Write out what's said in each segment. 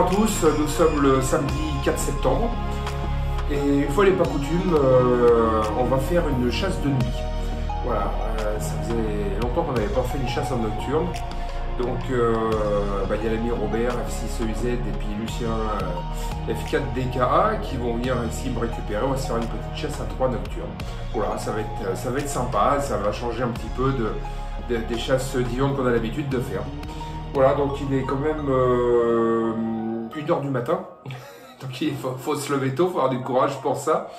à tous, nous sommes le samedi 4 septembre et une fois n'est pas coutume, on va faire une chasse de nuit. Voilà, ça faisait longtemps qu'on n'avait pas fait une chasse en nocturne. Donc il y a l'ami Robert, F6EZ et puis Lucien F4 DKA qui vont venir ici me récupérer. On va se faire une petite chasse à 3 nocturnes. Voilà, ça va être sympa, ça va changer un petit peu des chasses diurnes qu'on a l'habitude de faire. Voilà, donc il est quand même 1h du matin. Donc il faut se lever tôt, il faut avoir du courage pour ça.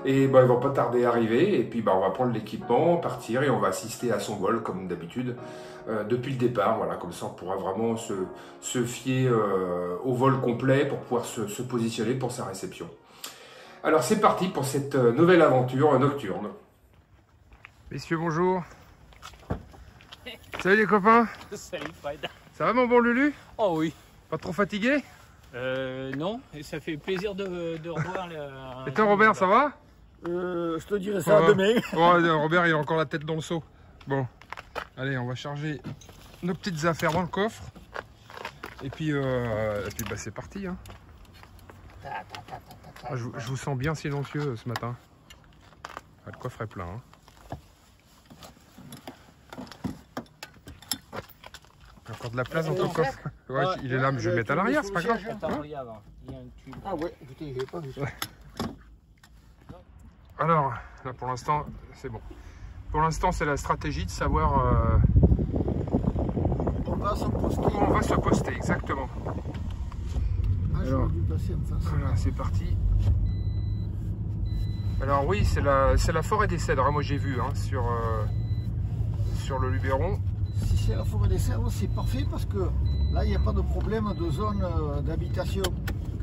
Et il va pas tarder à arriver. Et puis on va prendre l'équipement, partir et on va assister à son vol comme d'habitude depuis le départ. Voilà, comme ça on pourra vraiment se fier au vol complet pour pouvoir se positionner pour sa réception. Alors c'est parti pour cette nouvelle aventure nocturne. Messieurs, bonjour. Salut les copains. Salut Fred. Ça va mon bon Lulu? Oh oui. Pas trop fatigué? Non, et ça fait plaisir de revoir Et toi Robert, ça va? Je te dirai ça demain. Ouais, Robert il a encore la tête dans le seau. Bon, allez, on va charger nos petites affaires dans le coffre. Et puis c'est parti. Hein. Je vous sens bien silencieux ce matin. Ah, le coffre est plein. Hein. Encore de la place dans ton coffre? Ouais, il est là, mais je vais le mettre à l'arrière, c'est pas grave. Attends, regarde, il y a un tube. Ah ouais, écoutez, j'ai pas vu ça. Alors, là pour l'instant, c'est bon. Pour l'instant, c'est la stratégie de savoir On va se poster. où on va se poster, exactement. Ah, Alors, dû passer en face. voilà, c'est parti. Alors oui, c'est la forêt des cèdres, hein, moi j'ai vu hein, sur le Luberon. Si c'est la forêt des cèdres, c'est parfait parce que là, il n'y a pas de problème de zone d'habitation.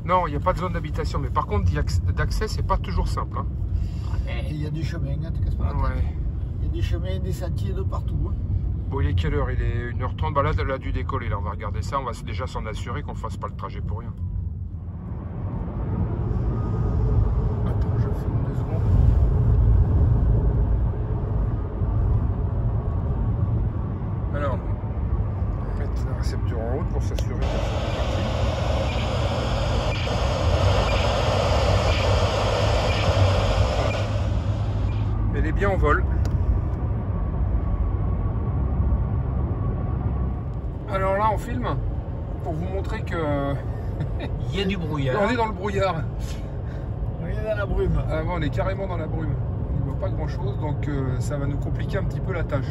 Non, il n'y a pas de zone d'habitation, mais par contre, d'accès, c'est pas toujours simple. Hein. Il y a des chemins, hein, te casse pas la tête. Ouais. Il y a des chemins, des sentiers de partout. Hein. Bon, il est quelle heure? Il est 1h30. Bah là, elle a dû décoller. Là, on va regarder ça. On va déjà s'en assurer qu'on fasse pas le trajet pour rien. Attends, je filme 2 secondes. Alors, on va mettre la récepture en route pour s'assurer qu'elle soit partie. Elle est bien en vol. Alors là, on filme pour vous montrer que Il y a du brouillard. on est dans le brouillard. On est dans la brume. Ah, ouais, on est carrément dans la brume. On ne voit pas grand chose, donc ça va nous compliquer un petit peu la tâche.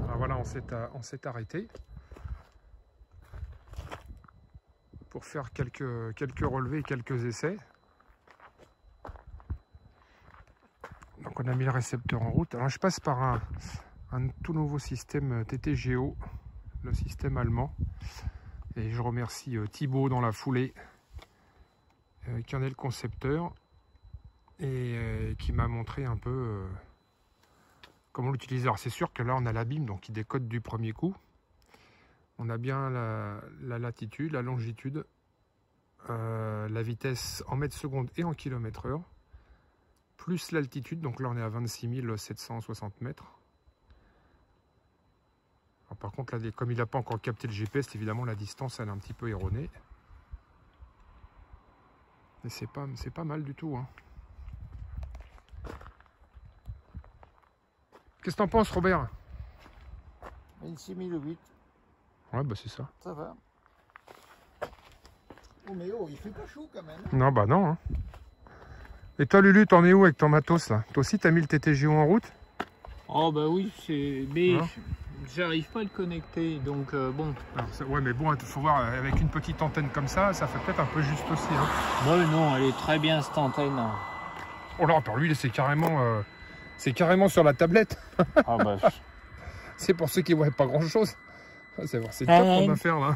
Alors voilà, on s'est arrêté pour faire quelques relevés et quelques essais. Donc on a mis le récepteur en route. Alors je passe par un tout nouveau système TTGO, le système allemand. Et je remercie Thibaut dans la foulée, qui en est le concepteur, et qui m'a montré un peu comment l'utiliser. Alors c'est sûr que là on a la BIM, donc il décode du premier coup. On a bien la latitude, la longitude, la vitesse en mètres secondes et en kilomètres/heure. Plus l'altitude, donc là on est à 26 760 mètres. Alors par contre, là, comme il n'a pas encore capté le GPS, évidemment la distance elle est un petit peu erronée. Mais c'est pas mal du tout. Hein. Qu'est-ce que t'en penses, Robert? 26 008. Ouais, bah c'est ça. Ça va. Oh mais oh, il fait pas chaud quand même. Non, bah non. Hein. Et toi, Lulu, t'en es où avec ton matos là? Toi aussi, t'as mis le TTGO en route? Oh bah oui, mais Hein? j'arrive pas à le connecter, donc bon. Alors, ouais, mais bon, il faut voir, avec une petite antenne comme ça fait peut-être un peu juste aussi. Hein. Bah non, elle est très bien cette antenne. Oh là, attends, lui, c'est carrément sur la tablette. Ah bah. C'est pour ceux qui ne voient pas grand-chose. C'est top comme affaire, là.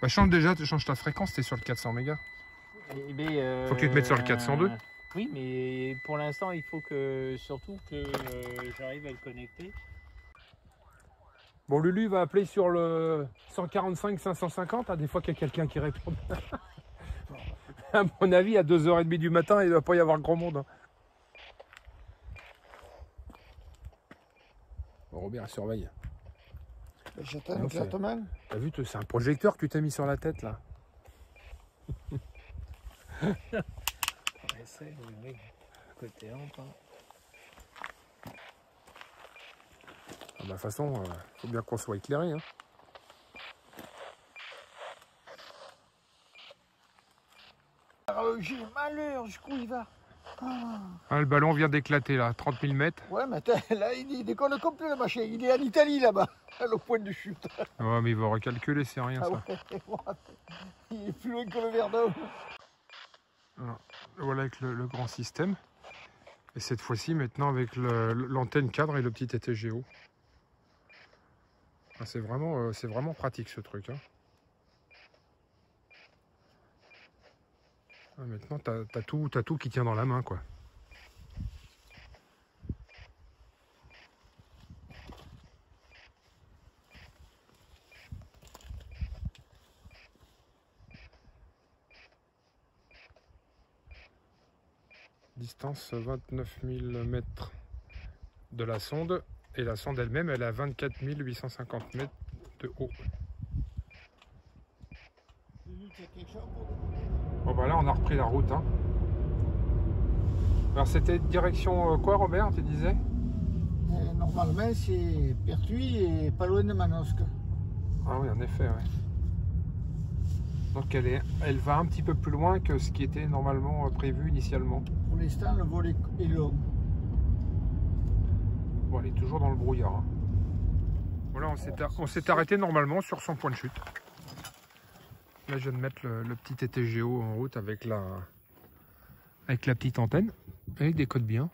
Bah, change ta fréquence, t'es sur le 400 mégas. Faut que tu te mettes sur le 402. Oui, mais pour l'instant, il faut surtout que j'arrive à le connecter. Bon, Lulu va appeler sur le 145 550, hein, des fois qu'il y a quelqu'un qui répond. À mon avis, à 2h30 du matin, il ne doit pas y avoir grand monde. Hein. Bon, Robert surveille. J'attends Non, exactement. T'as vu, c'est un projecteur que tu t'as mis sur la tête là. On essaie, oui. Côté amp. De toute façon, faut bien qu'on soit éclairé. Hein. J'ai malheur, jusqu'où il va. Ah, le ballon vient d'éclater là, 30 000 mètres. Ouais, mais là, il déconne complet le machin. Il est en Italie là-bas, au point de chute. Ouais, mais il va recalculer, c'est rien ça. Ouais. Il est plus loin que le Verdun. Voilà avec le grand système. Et cette fois-ci, maintenant, avec l'antenne cadre et le petit ETGO. Ah, c'est vraiment pratique ce truc. Hein. Ah, maintenant, t'as tout qui tient dans la main, quoi. Distance 29 000 mètres de la sonde. Et la sonde elle-même, elle a 24 850 mètres de haut. Bon bah là, on a repris la route. Hein. Alors c'était direction quoi, Robert, tu disais? Normalement, c'est Pertuis et pas loin de Manosque. Ah oui, en effet, ouais. Donc elle va un petit peu plus loin que ce qui était normalement prévu initialement. Pour l'instant, le vol est long. Bon, elle est toujours dans le brouillard. Hein. Voilà, on s'est arrêté normalement sur son point de chute. Là, je viens de mettre le petit ETGO en route avec la petite antenne. Et il décode bien.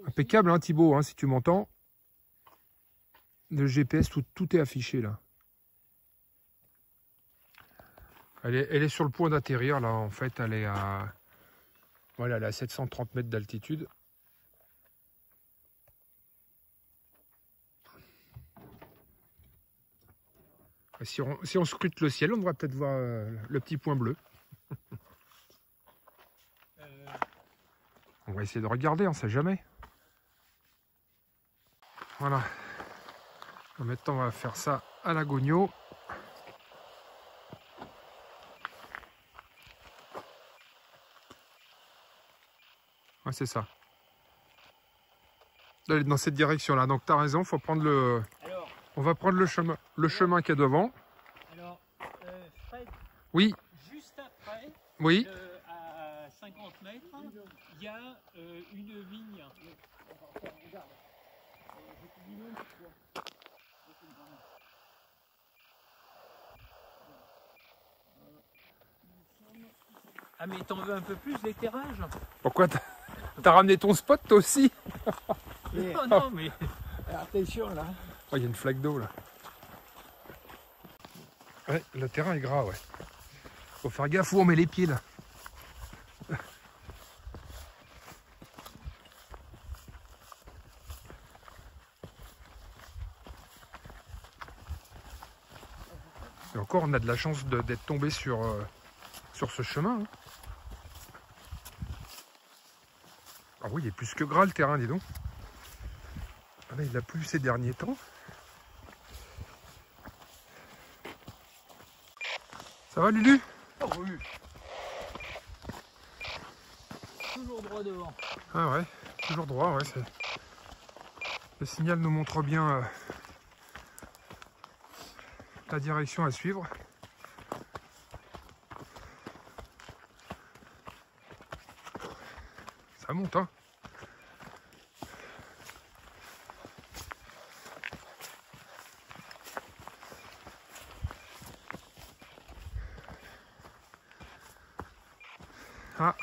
Impeccable, hein, Thibaut, hein, si tu m'entends. Le GPS, tout est affiché là. Elle est sur le point d'atterrir là. En fait, elle est à 730 mètres d'altitude. Si on scrute le ciel, on devrait peut-être voir le petit point bleu. On va essayer de regarder, on ne sait jamais. Voilà. Maintenant, on va faire ça à la Gogno. Ouais, c'est ça. D'aller dans cette direction-là. Donc, tu as raison, faut prendre le... Alors, on va prendre le chemin qui est devant. Alors, Fred, oui. Juste après, Oui. À 50 mètres, il y a une vigne. Ah mais t'en veux un peu plus d'éclairage? Pourquoi t'as ramené ton spot toi aussi? Non, non, mais... Attention là. Oh, il y a une flaque d'eau là. Ouais, le terrain est gras, ouais. Faut faire gaffe où on met les pieds là. Et encore, on a de la chance d'être tombé sur ce chemin. Hein. Ah oui, il est plus que gras le terrain, dis donc. Ah là, il a plu ces derniers temps. Ça va, Lulu? Oh, oui. Toujours droit devant. Ah ouais, toujours droit, ouais. Le signal nous montre bien la direction à suivre. Ça monte, hein. Ah.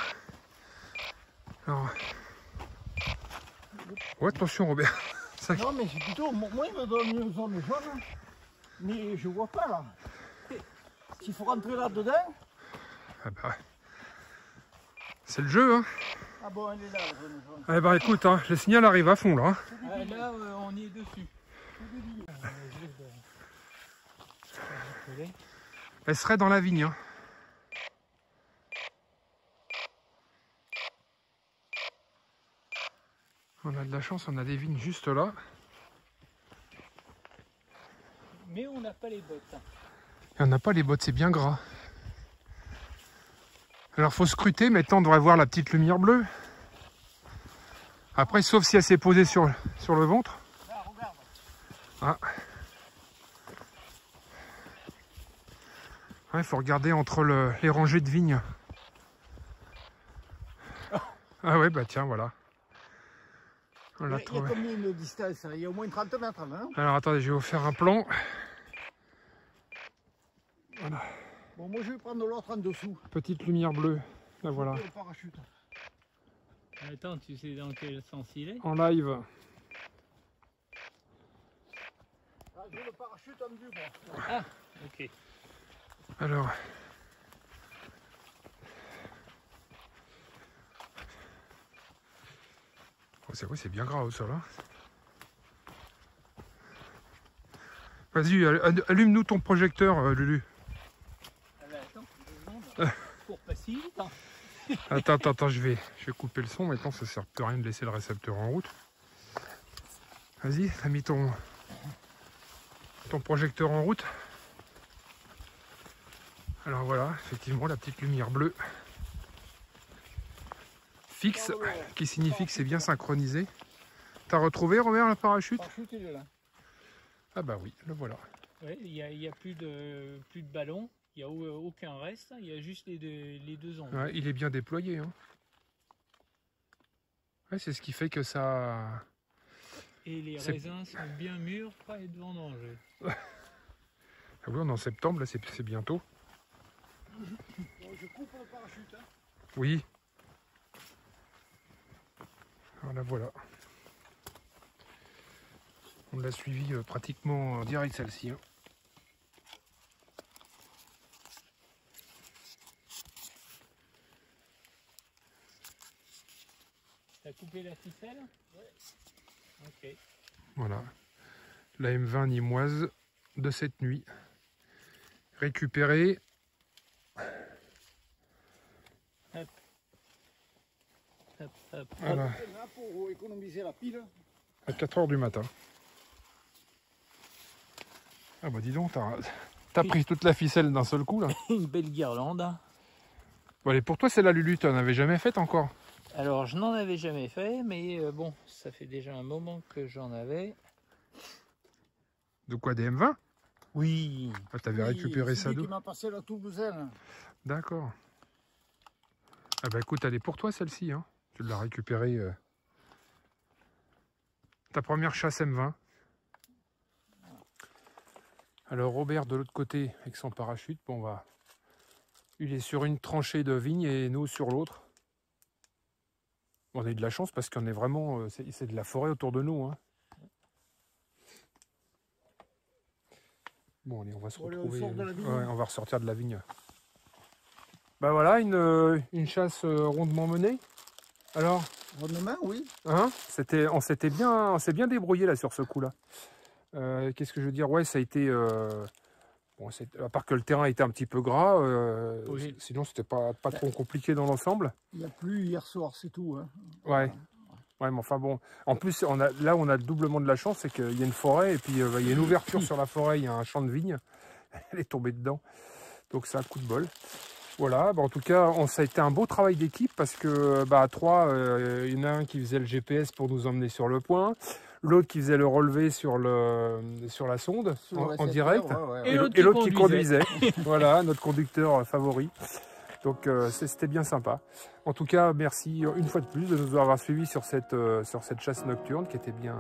Alors... Ouais, attention, Robert. Ça... Non, mais c'est plutôt... Moi, il me donne une zone jaune. Mais je vois pas, là. S'il faut rentrer là-dedans... Ah bah... C'est le jeu, hein. Ah bon, elle est là, la zone jaune. Eh bah écoute, hein, le signal arrive à fond, là. Hein. Là, on est dessus. Elle serait dans la vigne, hein. On a de la chance, on a des vignes juste là. Mais on n'a pas les bottes. Et on n'a pas les bottes, c'est bien gras. Alors faut scruter, maintenant on devrait voir la petite lumière bleue. Après, sauf si elle s'est posée sur le ventre. Là, regarde. Ah. Il faut regarder entre les rangées de vignes. Ah ouais, bah tiens, voilà. On l'a Il y a trouvé. combien de distance? Il y a au moins 30 mètres, non? Alors attendez, je vais vous faire un plan. Voilà. Bon, moi je vais prendre l'autre en dessous. Petite lumière bleue. Là voilà. Le parachute. Attends, tu sais dans quel sens il est? En live. Ah, j'ai le parachute en vue, moi. Ah, ok. Alors. Oh, c'est vrai, c'est bien gras au sol. Hein. Vas-y, allume-nous ton projecteur, Lulu. Ah bah attends, 2 secondes. Pour pas si vite. Hein. Attends, je vais couper le son. Maintenant, ça sert plus à rien de laisser le récepteur en route. Vas-y, t'as mis ton projecteur en route. Alors voilà, effectivement, la petite lumière bleue fixe, qui signifie que c'est bien synchronisé. T'as retrouvé, Robert, le parachute? Le parachute, il est là. Ah bah oui, le voilà. Ouais, il y a plus de ballon, il n'y a aucun reste, il y a juste les deux ongles. Ouais, il est bien déployé. Hein. Ouais, c'est ce qui fait que ça... Et les raisins sont bien mûrs, prêts à être vendangés. Ah oui, on est en septembre, là, c'est bientôt. Bon, je coupe le parachute. Hein. Oui. Voilà. On l'a suivi pratiquement en direct, celle-ci. Hein. T'as coupé la ficelle? Ouais. Ok. Voilà. La M20 nimoise de cette nuit. Récupérée. Hop. Voilà. Là, pour économiser la pile. À 4 h du matin. Ah bah dis donc, t'as pris toute la ficelle d'un seul coup là. Une belle guirlande. Bon allez, pour toi c'est la Lulu, tu n'en avais jamais faite encore? Alors je n'en avais jamais fait, mais bon, ça fait déjà un moment que j'en avais. De quoi, des M20? Oui. Ah, t'avais récupéré ça d'où? d'où? Qui m'a passé la Toulousaine. D'accord. Ah bah écoute, elle est pour toi celle-ci, hein. Tu l'as récupérée. Ta première chasse M20. Alors Robert de l'autre côté avec son parachute, bon bah, il est sur une tranchée de vigne et nous sur l'autre. On a eu de la chance parce qu'on est vraiment, c'est de la forêt autour de nous. Hein. Bon allez, on va se retrouver. On sort de la vigne. Ouais, on va ressortir de la vigne. Bah voilà, une chasse rondement menée. Alors, Rondement, oui. hein, on s'est bien débrouillé là sur ce coup-là. Qu'est-ce que je veux dire? Ouais, ça a été. Bon, à part que le terrain était un petit peu gras, Oui. sinon c'était pas trop compliqué dans l'ensemble. Il n'y a plus hier soir, c'est tout. Hein. Ouais. Ouais, mais enfin bon. En plus, on a doublement de la chance, c'est qu'il y a une forêt et puis il y a une ouverture sur la forêt, il y a un champ de vigne. Elle est tombée dedans. Donc c'est un coup de bol. Voilà, bah en tout cas, ça a été un beau travail d'équipe parce que à 3, il y en a un qui faisait le GPS pour nous emmener sur le point, l'autre qui faisait le relevé sur la sonde en direct, Ouais. et l'autre qui conduisait. Voilà, notre conducteur favori. Donc c'était bien sympa. En tout cas, merci une fois de plus de nous avoir suivis sur cette chasse nocturne qui était bien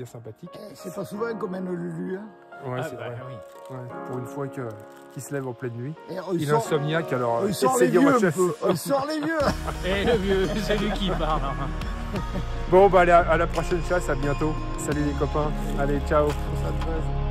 sympathique. C'est pas souvent qu'on mène le Lulu. Hein. Ouais, c'est vrai. Oui. Ouais, pour une fois qu'il se lève en pleine nuit. Et Il est insomniaque, alors il sort les essayons vieux ma un chasse. peu. Il sort les vieux. Et le vieux, c'est lui qui parle. Bon, bah allez, à la prochaine chasse, à bientôt. Salut les copains. Allez, ciao. Ça te plaise.